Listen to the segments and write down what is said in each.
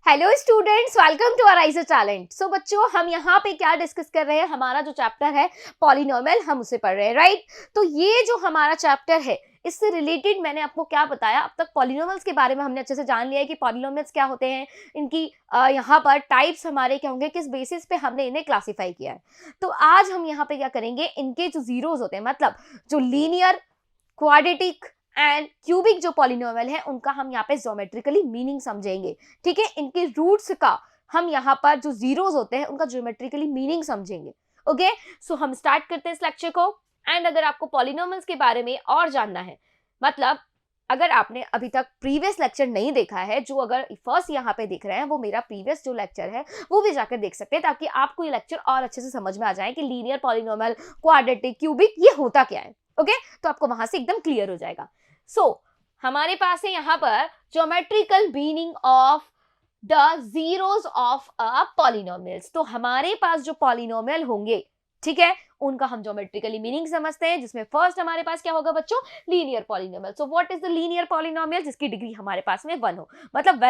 Hello students, welcome to Ariser talent. So बच्चों, हम यहाँ पे क्या डिस्कस कर रहे हैं, हमारा जो चैप्टर है पॉलिनोमियल, हम उसे पढ़ रहे हैं, राइट। तो ये जो हमारा चैप्टर है, इससे रिलेटेड मैंने आपको क्या बताया, अब तक पॉलिनोमियल्स के बारे में हमने अच्छे से जान लिया है कि पॉलिनोमियल्स क्या होते हैं, इनकी यहाँ पर टाइप्स हमारे क्या होंगे, किस बेसिस पे हमने इन्हें क्लासीफाई किया है। तो आज हम यहाँ पे क्या करेंगे, इनके जो जीरोज होते हैं, मतलब जो लीनियर, क्वाड्रेटिक एंड क्यूबिक जो पॉलिनोमियल है, उनका हम यहाँ पे ज्योमेट्रिकली मीनिंग समझेंगे। ठीक है, इनके रूट्स का हम यहाँ पर जो जीरोस होते हैं उनका ज्योमेट्रिकली मीनिंग समझेंगे। ओके, सो हम स्टार्ट करते हैं इस लेक्चर को। एंड अगर आपको पॉलिनोमियल्स के बारे में और जानना है, मतलब अगर आपने अभी तक प्रीवियस लेक्चर नहीं देखा है, जो अगर फर्स्ट यहाँ पे देख रहे हैं, वो मेरा प्रीवियस जो लेक्चर है वो भी जाकर देख सकते हैं, ताकि आपको ये लेक्चर और अच्छे से समझ में आ जाए कि लीनियर, पॉलिनोमियल, क्वाड्रेटिक, क्यूबिक ये होता क्या है। ओके, तो आपको वहां से एकदम क्लियर हो जाएगा। सो हमारे पास है यहाँ पर geometrical meaning of the zeros of a polynomials. तो हमारे पास जो पॉलिनोमियल होंगे, ठीक है, उनका हम ज्योमेट्रिकली मीनिंग समझते हैं, जिसमें फर्स्ट हमारे पास क्या होगा बच्चों, linear polynomial. So what is the linear polynomial, जिसकी डिग्री हमारे पास में 1 हो, मतलब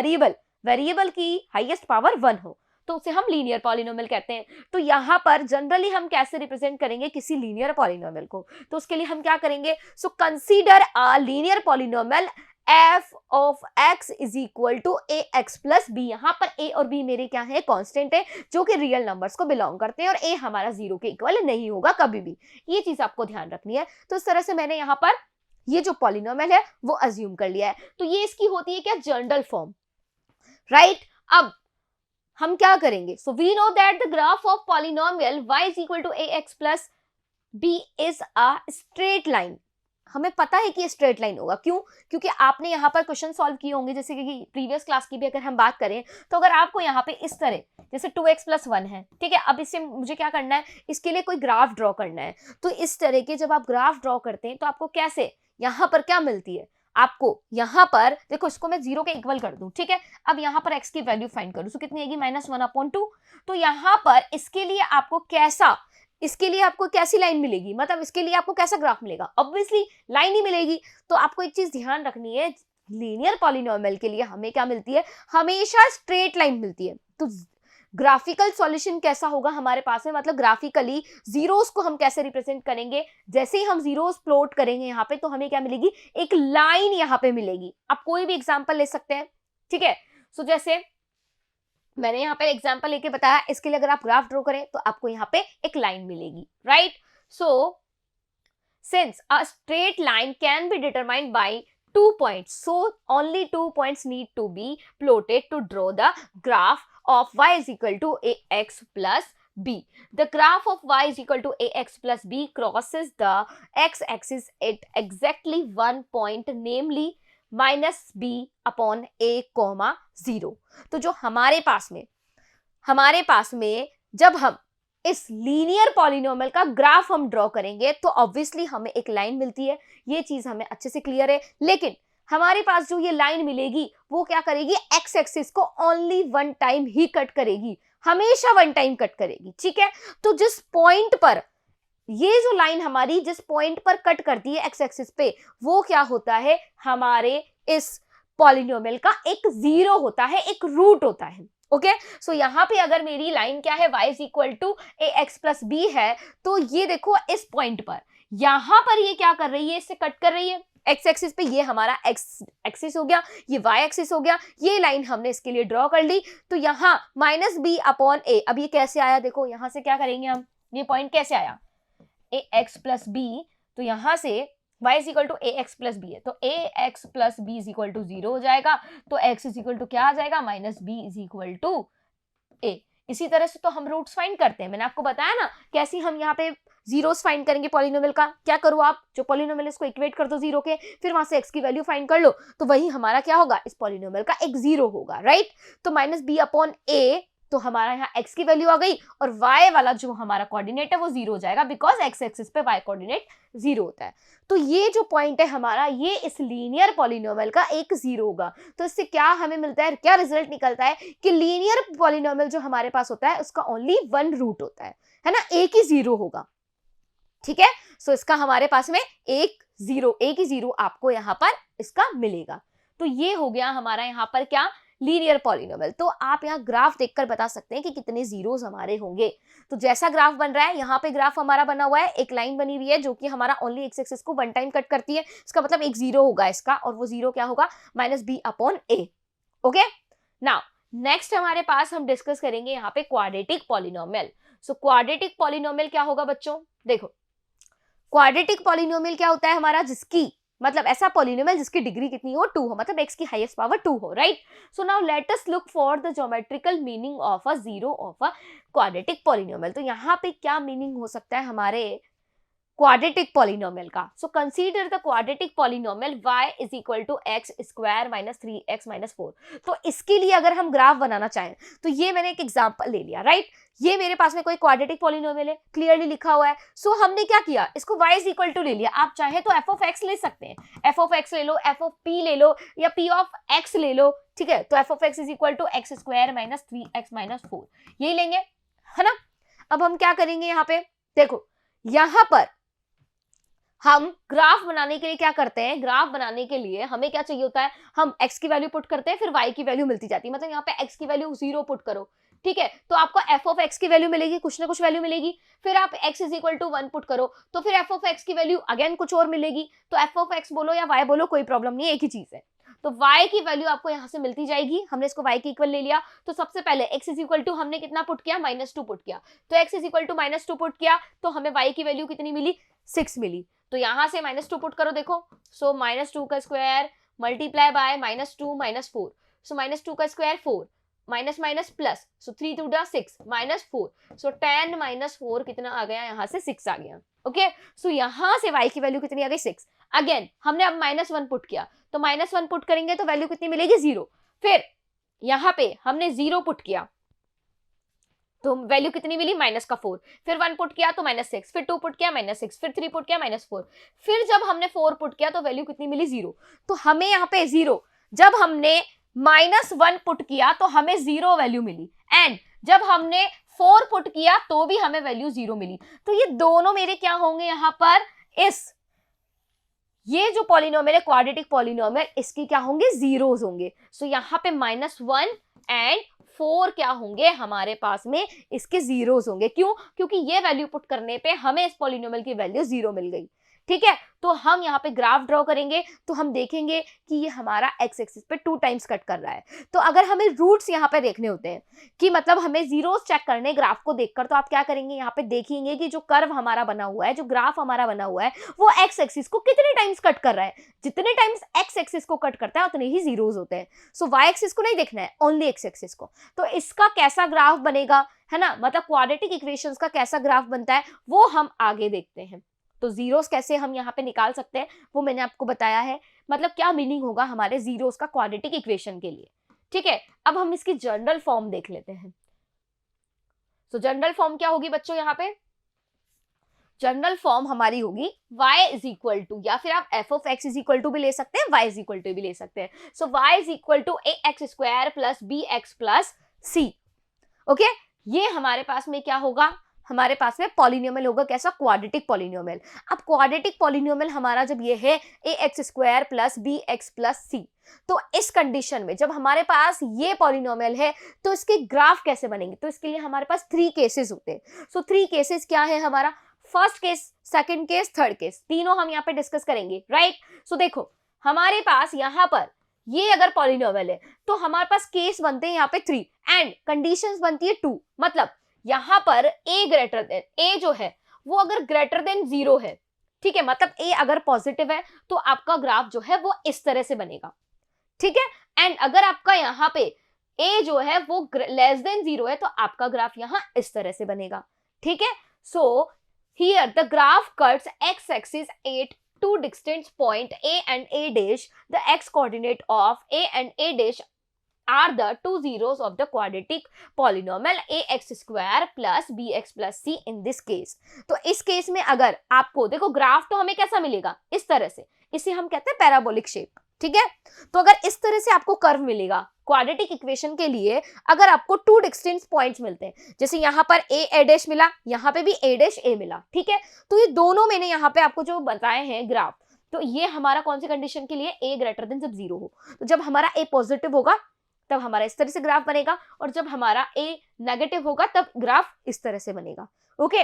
वेरिएबल की हाईएस्ट पावर 1 हो, तो उसे हम लीनियर पॉलिनोमियल कहते हैं। तो यहाँ पर जनरली हम कैसे रिप्रेजेंट करेंगे किसी लीनियर पॉलिनोमियल को, तो उसके लिए हम क्या करेंगे, so consider a linear polynomial f of x is equal to ax plus b। यहाँ पर a और b मेरे क्या है, कांस्टेंट है, जो कि रियल नंबर्स को बिलोंग करते हैं, और a हमारा 0 के इक्वल नहीं होगा कभी भी, ये चीज आपको ध्यान रखनी है। तो इस तरह से मैंने यहाँ पर ये जो पॉलिनोमियल है वो अज्यूम कर लिया है। तो ये इसकी होती है क्या, जनरल फॉर्म, राइट। अब हम क्या करेंगे, so we know that the graph of polynomial y is equal to ax plus b is a straight line। हमें पता है कि ये स्ट्रेट लाइन होगा, क्यों, क्योंकि आपने यहाँ पर क्वेश्चन सॉल्व किए होंगे, जैसे कि प्रीवियस क्लास की भी अगर हम बात करें, तो अगर आपको यहाँ पे इस तरह, जैसे 2x + 1 है, ठीक है, अब इससे मुझे क्या करना है, इसके लिए कोई ग्राफ ड्रॉ करना है। तो इस तरह के जब आप ग्राफ ड्रॉ करते हैं, तो आपको कैसे यहाँ पर क्या मिलती है, आपको यहाँ पर देखो, इसको मैं 0 के इक्वल कर दूं, ठीक है। अब यहाँ पर x की वैल्यू फाइंड करूं, तो कितनी आएगी, -1/2। तो यहाँ पर इसके लिए आपको कैसी लाइन मिलेगी, मतलब इसके लिए आपको कैसा ग्राफ मिलेगा, ऑब्वियसली लाइन ही मिलेगी। तो आपको एक चीज ध्यान रखनी है, लीनियर पॉलिनोमियल के लिए हमें क्या मिलती है, हमेशा स्ट्रेट लाइन मिलती है। तो ग्राफिकल सॉल्यूशन कैसा होगा हमारे पास में, मतलब ग्राफिकली जीरोस को हम कैसे रिप्रेजेंट करेंगे, जैसे ही हम जीरोस प्लॉट करेंगे यहाँ पे, तो हमें क्या मिलेगी, एक लाइन यहाँ पे मिलेगी। आप कोई भी एग्जांपल ले सकते हैं, ठीक है। सो जैसे मैंने यहाँ पे एग्जांपल लेके बताया, इसके लिए अगर आप ग्राफ ड्रॉ करें तो आपको यहाँ पे एक लाइन मिलेगी, right. So since a straight line can be determined by 2 points, so only 2 points need to be plotted to draw the graph of y is equal to ax plus b. The graph of y is equal to ax plus b crosses the x-axis at exactly 1 point, namely -b/a, 0। तो जो हमारे पास में जब हम इस linear polynomial का graph हम draw करेंगे, तो ऑब्वियसली हमें एक लाइन मिलती है, ये चीज हमें अच्छे से क्लियर है। लेकिन हमारे पास जो ये लाइन मिलेगी, वो क्या करेगी, एक्स एक्सिस को ओनली 1 टाइम ही कट करेगी, हमेशा 1 टाइम कट करेगी, ठीक है। तो जिस पॉइंट पर ये जो लाइन हमारी जिस पॉइंट पर कट करती है एक्स एक्सिस पे, वो क्या होता है, हमारे इस पॉलिनोमियल का एक जीरो होता है, एक रूट होता है। ओके, सो यहाँ पे अगर मेरी लाइन क्या है, y is equal to ax plus b है, तो ये देखो इस पॉइंट पर, यहाँ पर ये क्या कर रही है, इससे कट कर रही है x एक्सिस पे, ये हमारा x एक्सिस हो गया, ये y एक्सिस हो गया, ये लाइन हमने इसके लिए ड्रॉ कर ली। तो यहाँ -b/a, अब ये कैसे आया, देखो यहाँ से क्या करेंगे हम, ये पॉइंट कैसे आया, ax plus b, तो यहाँ से y is equal to ax plus b है, तो ax plus b is equal to 0 हो जाएगा। तो x is equal to क्या आ जाएगा, -b is equal to a। इसी तरह से तो हम रूट्स फाइंड करते हैं, मैंने आपको बताया ना कैसे हम यहाँ पे जीरोस फाइंड करेंगे पॉलिनोमियल का। क्या करो, आप जो पॉलिनोमियल इसको इक्वेट कर दो 0 के, फिर वहां से x की वैल्यू फाइंड कर लो, तो वही हमारा क्या होगा, इस पॉलिनोमियल का एक 0 होगा, राइट। तो -b/a, तो हमारा यहाँ x की वैल्यू आ गई, और y वाला जो हमारा कोऑर्डिनेट है वो 0 हो जाएगा, बिकॉज x एक्सिस पे y कोऑर्डिनेट 0 होता है। तो ये जो पॉइंट है हमारा, ये इस लीनियर पॉलिनोमियल का एक 0 होगा। तो इससे क्या हमें मिलता है, क्या रिजल्ट निकलता है, कि लीनियर पॉलिनोमियल जो हमारे पास होता है उसका ओनली 1 रूट होता है ना, एक ही 0 होगा, ठीक है। सो इसका हमारे पास में एक ही जीरो आपको यहाँ पर इसका मिलेगा। तो ये हो गया हमारा यहाँ पर क्या, लीनियर पॉलिनोमियल। तो आप यहाँ ग्राफ देखकर बता सकते हैं कि कितने जीरोस हमारे होंगे। तो जैसा ग्राफ बन रहा है, यहाँ पे ग्राफ हमारा बना हुआ है, एक लाइन बनी हुई है जो कि हमारा ओनली एक्स एक्सिस को वन टाइम कट करती है, इसका मतलब एक जीरो होगा इसका, और वो जीरो क्या होगा, -b/a। ओके, नाउ नेक्स्ट हमारे पास हम डिस्कस करेंगे यहाँ पे quadratic polynomial. So quadratic polynomial क्या होगा बच्चों, देखो क्वाड्रेटिक पॉलिनोमियल क्या होता है हमारा, जिसकी मतलब ऐसा पॉलिनोमियल जिसकी डिग्री कितनी हो, 2 हो, मतलब x की हाईएस्ट पावर 2 हो, right. So now let us look for the geometrical meaning of a zero of a quadratic polynomial. तो यहाँ पे क्या मीनिंग हो सकता है हमारे क्वाड्रेटिक पॉलिनोमियल का। So consider the quadratic polynomial y is equal to x square minus 3x minus 4। तो इसके लिए अगर हम ग्राफ बनाना चाहें तो ये मैंने एक एग्जांपल ले लिया, राइट। ये मेरे पास में कोई क्वाड्रेटिक पॉलिनोमियल है, क्लियरली लिखा हुआ है। सो हमने क्या किया, इसको y इज इक्वल टू ले लिया। आप चाहे तो f ऑफ x ले सकते हैं, f ऑफ x ले लो, f ऑफ p ले लो, या p ऑफ x ले लो, ठीक है। तो f of x is equal to x square minus 3x minus 4, यही लेंगे, है ना। अब हम क्या करेंगे यहाँ पे, देखो यहाँ पर हम ग्राफ बनाने के लिए क्या करते हैं, ग्राफ बनाने के लिए हमें क्या चाहिए होता है, हम x की वैल्यू पुट करते हैं, फिर y की वैल्यू मिलती जाती है। मतलब यहाँ पे x की वैल्यू 0 पुट करो, ठीक है, तो आपको f ऑफ x की वैल्यू मिलेगी, कुछ ना कुछ वैल्यू मिलेगी। फिर आप x is equal to 1 put करो, तो फिर f ऑफ x की वैल्यू अगेन कुछ और मिलेगी। तो f ऑफ x बोलो या y बोलो, कोई प्रॉब्लम नहीं है, एक ही चीज है। तो y की वैल्यू आपको यहाँ से मिलती जाएगी। हमने इसको y की इक्वल ले लिया, तो सबसे पहले x इज इक्वल टू हमने कितना पुट किया, -2 पुट किया। तो x is equal to -2 put किया, तो हमें y की वैल्यू कितनी मिली, 6 मिली। तो यहां से -2 पुट करो, देखो, सो -2 का स्क्वायर मल्टीप्लाई बाय -2 -4, सो -2 का स्क्वायर 4, माइनस माइनस प्लस, सो 3 2 6 -4, सो 10 -4 कितना आ गया, यहाँ से 6 आ गया। ओके, सो यहाँ से y की वैल्यू कितनी आ गई, 6। अगेन हमने अब -1 पुट किया, तो -1 पुट करेंगे तो वैल्यू कितनी मिलेगी, 0। फिर यहाँ पे हमने 0 पुट किया तो वैल्यू कितनी मिली, -4। फिर 1 पुट किया तो -6, फिर 2 पुट किया -6, फिर 3 पुट किया -4, फिर जब हमने 4 पुट किया तो वैल्यू कितनी मिली, 0। तो हमें यहाँ पे 0, जब हमने -1 पुट किया तो हमें 0 वैल्यू मिली, एंड जब हमने 4 पुट किया तो भी हमें वैल्यू 0 मिली। तो ये दोनों मेरे क्या होंगे यहाँ पर, ये जो पॉलिनोमियल है क्वाड्रेटिक पॉलिनोमियल, इसके क्या होंगे, जीरोस होंगे। सो यहाँ पे -1 एंड 4 क्या होंगे हमारे पास में, इसके जीरोस होंगे। क्यों, क्योंकि ये वैल्यू पुट करने पे हमें इस पॉलिनोमियल की वैल्यू 0 मिल गई, ठीक है। तो हम यहाँ पे ग्राफ ड्रॉ करेंगे तो हम देखेंगे कि ये हमारा एक्स एक्सिस पे 2 टाइम्स कट कर रहा है। तो अगर हमें रूट्स यहाँ पे देखने होते हैं कि मतलब हमें जीरोस चेक करने ग्राफ को देखकर, तो आप क्या करेंगे, यहाँ पे देखेंगे कि जो कर्व हमारा बना हुआ है, जो ग्राफ हमारा बना हुआ है, वो एक्स एक्सिस को कितने टाइम्स कट कर रहा है। जितने टाइम्स एक्स एक्सिस को कट करता है उतने ही जीरोस होते हैं। सो वाई एक्सिस को नहीं देखना है, ओनली एक्स एक्सिस को। तो इसका कैसा ग्राफ बनेगा, है ना, मतलब क्वाड्रेटिक इक्वेशंस का कैसा ग्राफ बनता है वो हम आगे देखते हैं। तो जीरोस कैसे हम यहाँ पे निकाल सकते हैं वो मैंने आपको बताया है, मतलब क्या मीनिंग होगा हमारे जीरोस का क्वाड्रेटिक इक्वेशन के लिए, ठीक है। अब हम इसकी जनरल फॉर्म देख लेते हैं। तो जनरल फॉर्म क्या होगी बच्चों, यहाँ पे जनरल फॉर्म हमारी होगी y इज इक्वल टू, या फिर आप f of x is equal to भी ले सकते हैं, y इज इक्वल टू भी ले सकते हैं। So y is equal to ax square plus bx plus c। Okay, ये हमारे पास में क्या होगा, हमारे पास में पॉलिनोमियल होगा, कैसा, क्वाड्रेटिक पॉलिनोमियल। अब क्वाड्रेटिक पॉलिनोमियल हमारा जब ये है ax square plus bx plus c, तो इस कंडीशन में जब हमारे पास ये पॉलिनोमियल है तो इसके ग्राफ कैसे बनेंगे, तो इसके लिए हमारे पास 3 केसेस होते हैं। सो 3 केसेस क्या है हमारा, first case, second case, third case, तीनों हम यहाँ पे डिस्कस करेंगे, राइट। सो देखो हमारे पास यहाँ पर ये अगर पॉलिनोमियल है तो हमारे पास केस बनते हैं यहाँ पे 3 एंड कंडीशंस बनती है 2। मतलब यहाँ पर a ग्रेटर देन, a जो है वो अगर ग्रेटर देन 0 है, ठीक है, मतलब a अगर पॉजिटिव है तो आपका ग्राफ जो है वो इस तरह से बनेगा, ठीक है। एंड अगर आपका यहाँ पे a जो है वो लेस देन 0 है तो आपका ग्राफ यहाँ इस तरह से बनेगा, ठीक है। सो here the graph cuts x-axis at 2 distant point a and a dash. The x coordinate of a and a dash are the 2 zeros of the quadratic polynomial ax square plus bx plus c in this case. तो इस case में अगर आपको देखो graph तो हमें कैसा मिलेगा, इस तरह से, इसे हम कहते हैं पैराबोलिक शेप, ठीक है। तो अगर इस तरह से आपको कर्व मिलेगा क्वाड्रेटिक इक्वेशन के लिए, अगर आपको 2 डिस्टेंट पॉइंट्स मिलते हैं, जैसे यहाँ पर a डैश मिला, यहाँ पे भी a डैश a मिला, ठीक है। तो ये दोनों मैंने यहाँ पे आपको जो बताए हैं ग्राफ, तो ये हमारा कौन सी कंडीशन के लिए, a ग्रेटर देन जब 0 हो। तो जब हमारा a पॉजिटिव होगा तब हमारा इस तरह से ग्राफ बनेगा, और जब हमारा a नेगेटिव होगा तब ग्राफ इस तरह से बनेगा। ओके,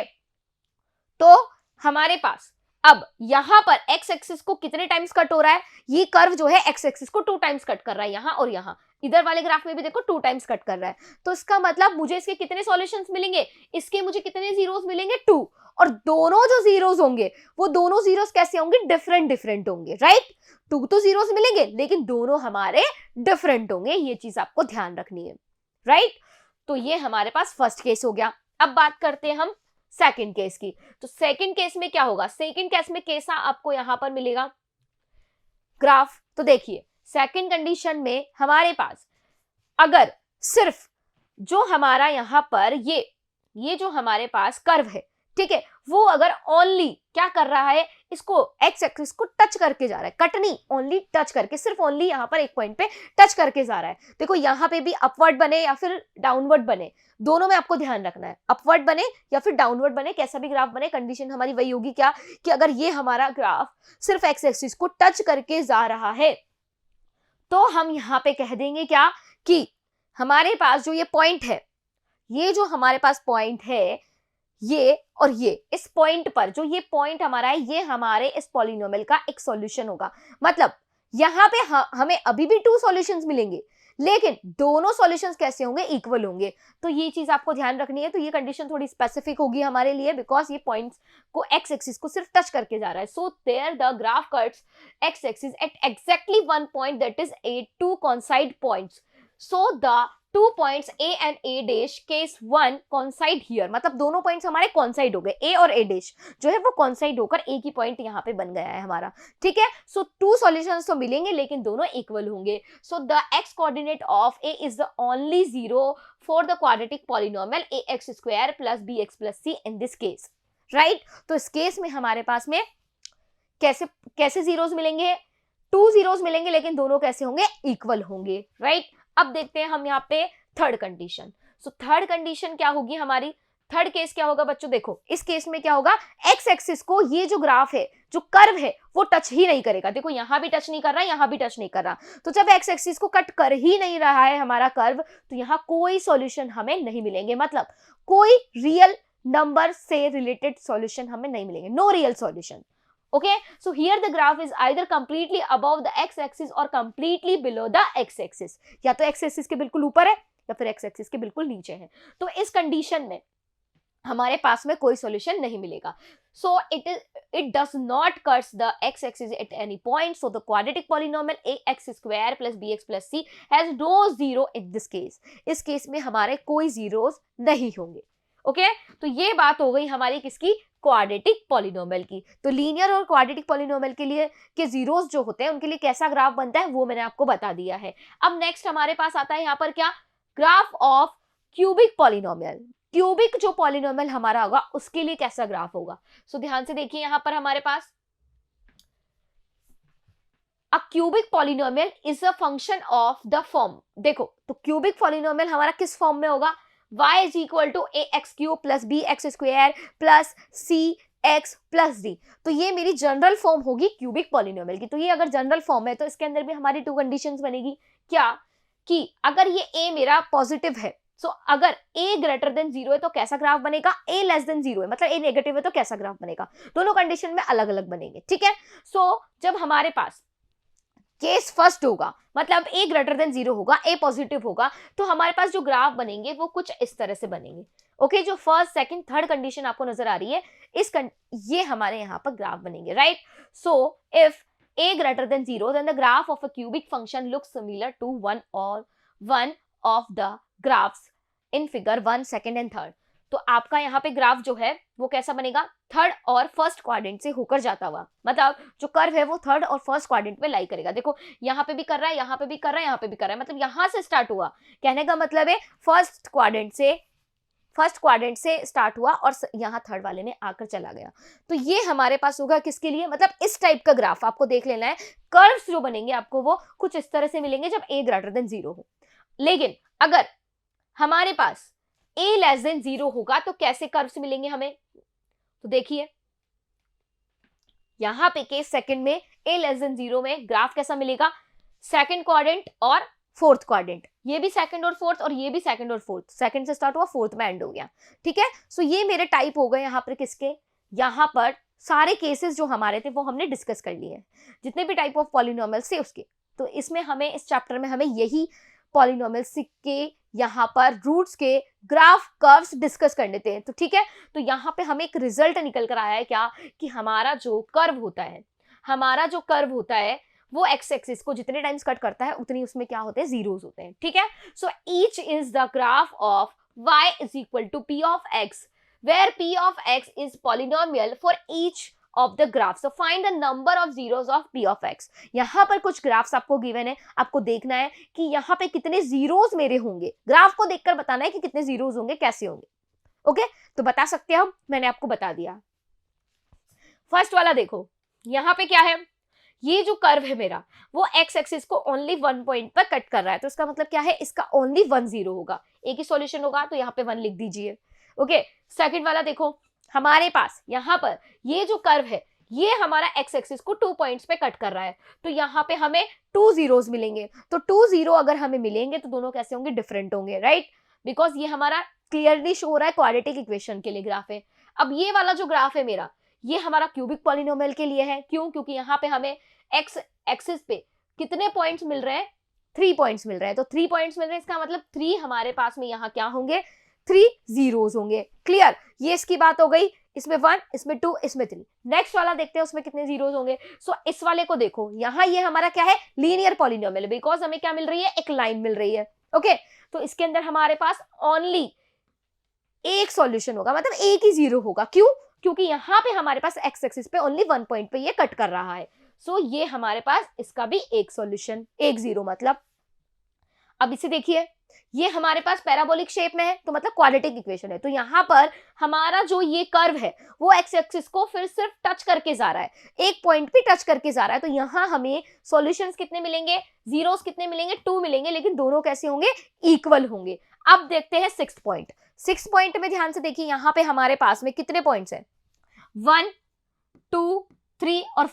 तो हमारे पास अब यहां पर एक्स एक्सिस को कितने टाइम्स कट हो रहा है, ये कर्व जो है एक्स एक्सिस को 2 टाइम्स कट कर रहा है, यहां और यहां, इधर वाले ग्राफ में भी देखो 2 टाइम्स कट कर रहा है। तो इसका मतलब मुझे इसके कितने सॉल्यूशंस मिलेंगे, इसके मुझे कितने जीरोस मिलेंगे, 2। और दोनों जो जीरोस होंगे वो दोनों जीरोस कैसे होंगे, डिफरेंट डिफरेंट होंगे, राइट। 2 तो जीरोस मिलेंगे लेकिन दोनों हमारे डिफरेंट होंगे, ये चीज आपको ध्यान रखनी है, राइट। तो ये हमारे पास फर्स्ट केस हो गया। अब बात करते हैं हम सेकंड केस की। तो सेकंड केस में क्या होगा, सेकंड केस में कैसा आपको यहां पर मिलेगा ग्राफ। तो देखिए सेकंड कंडीशन में हमारे पास अगर सिर्फ जो हमारा यहां पर ये जो हमारे पास कर्व है, ठीक है, वो अगर ओनली क्या कर रहा है, इसको एक्स एक्सिस को टच करके जा रहा है, कट नहीं, ओनली टच करके, सिर्फ ओनली यहां पर एक पॉइंट पे टच करके जा रहा है। देखो यहां पे भी अपवर्ड बने या फिर डाउनवर्ड बने, दोनों में आपको ध्यान रखना है, अपवर्ड बने या फिर डाउनवर्ड बने, कैसा भी ग्राफ बने, कंडीशन हमारी वही होगी क्या, कि अगर ये हमारा ग्राफ सिर्फ एक्स एक्सिस को टच करके जा रहा है तो हम यहां पे कह देंगे क्या, कि हमारे पास जो ये पॉइंट है, ये जो हमारे पास पॉइंट है, ये और ये, इस पॉइंट पर जो ये पॉइंट हमारा है, ये हमारे इस पॉलिनोमियल का एक सॉल्यूशन होगा। मतलब यहां पे हमें अभी भी 2 सॉल्यूशंस मिलेंगे लेकिन दोनों सॉल्यूशंस कैसे होंगे, इक्वल होंगे। तो ये चीज आपको ध्यान रखनी है। तो ये कंडीशन थोड़ी स्पेसिफिक होगी हमारे लिए, बिकॉज ये पॉइंट्स को एक्स एक्सिस को सिर्फ टच करके जा रहा है। So there the graph cuts x axis at exactly 1 point, that is 2 coincide points. So the 2 points A and A dash case 1 coincide here, मतलब दोनों पॉइंट्स हमारे coincide हो गए, A और A dash जो है वो coincide होकर एक ही पॉइंट यहाँ पे बन गया है हमारा, ठीक है। सो 2 सॉल्यूशंस तो मिलेंगे लेकिन दोनों इक्वल होंगे। So the x coordinate of A is the only zero for the quadratic polynomial ax square plus bx plus c in this case, right। तो इस केस में हमारे पास में कैसे जीरोस मिलेंगे, 2 जीरोस मिलेंगे लेकिन दोनों कैसे होंगे, इक्वल होंगे, राइट। अब देखते हैं हम यहाँ पे third condition. So third condition क्या होगी हमारी, थर्ड केस क्या होगा बच्चों, देखो इस केस में क्या होगा, एक्स एक्सिस को ये जो ग्राफ है, जो कर्व है, वो टच ही नहीं करेगा। देखो यहां भी टच नहीं कर रहा, यहां भी टच नहीं कर रहा। तो जब एक्स एक्सिस को कट कर ही नहीं रहा है हमारा कर्व, तो यहां कोई सॉल्यूशन हमें नहीं मिलेंगे, मतलब कोई रियल नंबर से रिलेटेड सॉल्यूशन हमें नहीं मिलेंगे, no real solution. Okay, so here the graph is either completely above the x-axis or completely below the x-axis. या तो x-axis के बिल्कुल ऊपर है या फिर x-axis के बिल्कुल नीचे है। तो इस कंडीशन में हमारे पास में कोई सॉल्यूशन नहीं मिलेगा। So it does not cuts the x-axis at any point. So the quadratic polynomial ax square plus bx plus c has no zero in this case. इस केस में हमारे कोई जीरोस नहीं होंगे। ओके तो ये बात हो गई हमारी किसकी, क्वाड्रेटिक पॉलिनोमियल की। तो लीनियर और क्वाड्रेटिक पॉलिनोमियल के लिए के जीरोस जो होते हैं उनके लिए कैसा ग्राफ बनता है वो मैंने आपको बता दिया है। अब नेक्स्ट हमारे पास आता है यहाँ पर क्या, graph of cubic polynomial. Cubic जो पॉलिनोमियल हमारा होगा उसके लिए कैसा ग्राफ होगा। सो ध्यान से देखिए यहाँ पर हमारे पास a cubic polynomial is a function of the form. देखो तो क्यूबिक पॉलिनोमियल हमारा किस फॉर्म में होगा, y is equal to ax cube plus bx square plus cx plus d। तो ये मेरी जनरल फॉर्म होगी क्यूबिक पॉलिनोमियल की। तो ये अगर जनरल फॉर्म है तो इसके अंदर भी हमारी 2 कंडीशंस बनेगी, क्या कि अगर ये a मेरा पॉजिटिव है, सो अगर a ग्रेटर देन 0 है तो कैसा ग्राफ बनेगा, a लेस देन 0 है मतलब a नेगेटिव है तो कैसा ग्राफ बनेगा। दोनों कंडीशन में अलग अलग बनेंगे, ठीक है। सो जब हमारे पास केस फर्स्ट होगा, मतलब a ग्रेटर देन 0 होगा, a पॉजिटिव होगा, तो हमारे पास जो ग्राफ बनेंगे वो कुछ इस तरह से बनेंगे। ओके जो फर्स्ट सेकंड थर्ड कंडीशन आपको नजर आ रही है, ये हमारे यहाँ पर ग्राफ बनेंगे, right. So if a greater than 0 then the graph of a cubic function looks similar to one of the graphs in figure 1, second and third. तो आपका यहाँ पे ग्राफ जो है वो कैसा बनेगा, थर्ड और फर्स्ट क्वाड्रेंट से होकर जाता हुआ, मतलब जो कर्व है वो थर्ड और फर्स्ट क्वाड्रेंट में लाई करेगा। देखो यहाँ पे भी कर रहा है, यहाँ पे भी कर रहा है, यहाँ पे भी कर रहा है, मतलब यहाँ से स्टार्ट हुआ, कहने का मतलब है फर्स्ट क्वाड्रेंट से स्टार्ट हुआ और यहाँ थर्ड वाले में आकर चला गया। तो ये हमारे पास होगा किसके लिए, मतलब इस टाइप का ग्राफ आपको देख लेना है। कर्व्स जो बनेंगे आपको वो कुछ इस तरह से मिलेंगे जब a ग्रेटर देन 0 हो। लेकिन अगर हमारे पास a लेस देन 0 होगा तो कैसे कर्व्स मिलेंगे हमें, तो देखिए यहां पे केस सेकंड में a लेस देन 0 में ग्राफ कैसा मिलेगा, सेकंड क्वाड्रेंट और फोर्थ क्वाड्रेंट, ये भी सेकंड और फोर्थ और ये भी सेकंड और फोर्थ, सेकंड से स्टार्ट हुआ फोर्थ में एंड हो गया, ठीक है। सो ये मेरे टाइप हो गए यहाँ पर किसके, यहाँ पर सारे केसेस जो हमारे थे वो हमने डिस्कस कर लिए हैं, जितने भी टाइप ऑफ पॉलिनोमियल्स थे उसके। तो इसमें हमें, इस चैप्टर में हमें यही पॉलिनोमियल्स के यहाँ पर रूट्स के ग्राफ कर्व्स डिस्कस करने थे। तो ठीक है, तो यहाँ पे हमें एक रिजल्ट निकल कर आया है क्या, कि हमारा जो कर्व होता है, हमारा जो कर्व होता है वो एक्स एक्सिस को जितने टाइम्स कट करता है उतनी उसमें क्या होते हैं, जीरोस होते हैं, ठीक है। So each is the graph of y is equal to p of x, where p of x is polynomial for each of the graph. So find the number of zeros of p of x. यहाँ पर कुछ graphs आपको given है, आपको देखना है कि यहाँ पे कितने जीरोस मेरे होंगे, ग्राफ को देखकर बताना है कि कितने जीरोस होंगे, कैसे होंगे। ओके, तो बता सकते हैं हम, मैंने आपको बता दिया। फर्स्ट वाला देखो, यहाँ पे क्या है, ये जो कर्व है मेरा वो एक्स एक्सिस को ओनली वन पॉइंट पर कट कर रहा है, तो इसका मतलब क्या है, इसका ओनली 1 0 होगा, एक ही सॉल्यूशन होगा, तो यहाँ पे 1 लिख दीजिए। ओके, सेकंड वाला देखो, हमारे पास यहाँ पर ये जो कर्व है ये हमारा एक्स एक्सिस को 2 पॉइंट्स पे कट कर रहा है, तो यहाँ पे हमें 2 जीरोस मिलेंगे। तो 2 0 अगर हमें मिलेंगे तो दोनों कैसे होंगे, डिफरेंट होंगे, राइट, बिकॉज ये हमारा क्लियरली शो हो रहा है क्वाड्रेटिक इक्वेशन के लिए ग्राफ है। अब ये वाला जो ग्राफ है मेरा, ये हमारा क्यूबिक पॉलिनोमियल के लिए है, क्यों, क्योंकि यहाँ पे हमें एक्स एक्सिस पे कितने पॉइंट्स मिल रहे हैं, 3 पॉइंट्स मिल रहे हैं, तो 3 पॉइंट्स मिल रहे हैं, इसका मतलब 3 हमारे पास में यहाँ क्या होंगे, 3 जीरोस होंगे। क्लियर, ये इसकी बात हो गई, इसमें 1, इसमें 2, इसमें 3। नेक्स्ट वाला देखते हैं उसमें कितने जीरोस होंगे। सो इस वाले को देखो, यहाँ ये हमारा क्या है, लीनियर पॉलिनोमियल, बिकॉज हमें क्या मिल रही है, एक लाइन मिल रही है। ओके, तो इसके अंदर हमारे पास ओनली एक सॉल्यूशन होगा, मतलब एक ही जीरो होगा, क्यों, क्योंकि यहाँ पे हमारे पास एक्स एक्सिस पे ओनली 1 पॉइंट पे ये कट कर रहा है। सो ये हमारे पास इसका भी एक सॉल्यूशन, एक जीरो मतलब। अब इसे देखिए, ये हमारे पास पैराबोलिक शेप में है, तो मतलब क्वाड्रेटिक इक्वेशन है, तो यहाँ पर हमारा जो ये कर्व है वो एक्स एक्सिस को फिर सिर्फ टच करके जा रहा है, एक पॉइंट पे टच करके जा रहा है, तो यहाँ हमें सॉल्यूशंस कितने मिलेंगे, जीरोस कितने मिलेंगे, 2 मिलेंगे, लेकिन दोनों कैसे होंगे, इक्वल होंगे। अब देखते हैं 6th पॉइंट। 6th पॉइंट में ध्यान से देखिए, यहाँ पे हमारे पास में कितने पॉइंट्स हैं, 1 2 3 और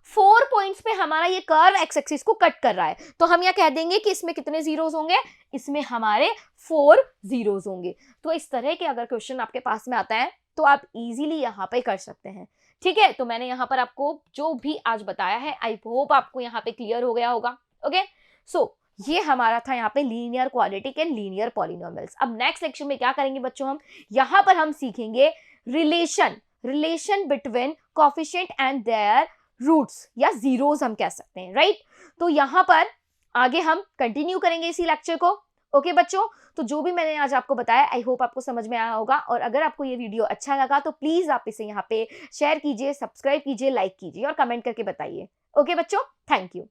4 पॉइंट्स पे हमारा ये कर्व एक्स एक्सिस को कट कर रहा है, तो हम यहाँ कह देंगे कि इसमें कितने जीरोस होंगे, इसमें हमारे 4 जीरोस होंगे। तो इस तरह के अगर क्वेश्चन आपके पास में आता है तो आप इजीली यहाँ पे कर सकते हैं, ठीक है। तो मैंने यहाँ पर आपको जो भी आज बताया है, आई होप आपको यहाँ पे क्लियर हो गया होगा। ओके, सो ये हमारा था यहाँ पे linear quadratic and linear polynomials. अब नेक्स्ट लेक्चर में क्या करेंगे बच्चों, हम यहाँ पर हम सीखेंगे relation between coefficient and their roots, या जीरोस हम कह सकते हैं, राइट। तो यहाँ पर आगे हम कंटिन्यू करेंगे इसी लेक्चर को। ओके बच्चों, तो जो भी मैंने आज आपको बताया आई होप आपको समझ में आया होगा, और अगर आपको ये वीडियो अच्छा लगा तो प्लीज आप इसे यहाँ पे शेयर कीजिए, सब्सक्राइब कीजिए, लाइक कीजिए और कमेंट करके बताइए। ओके बच्चों, थैंक यू।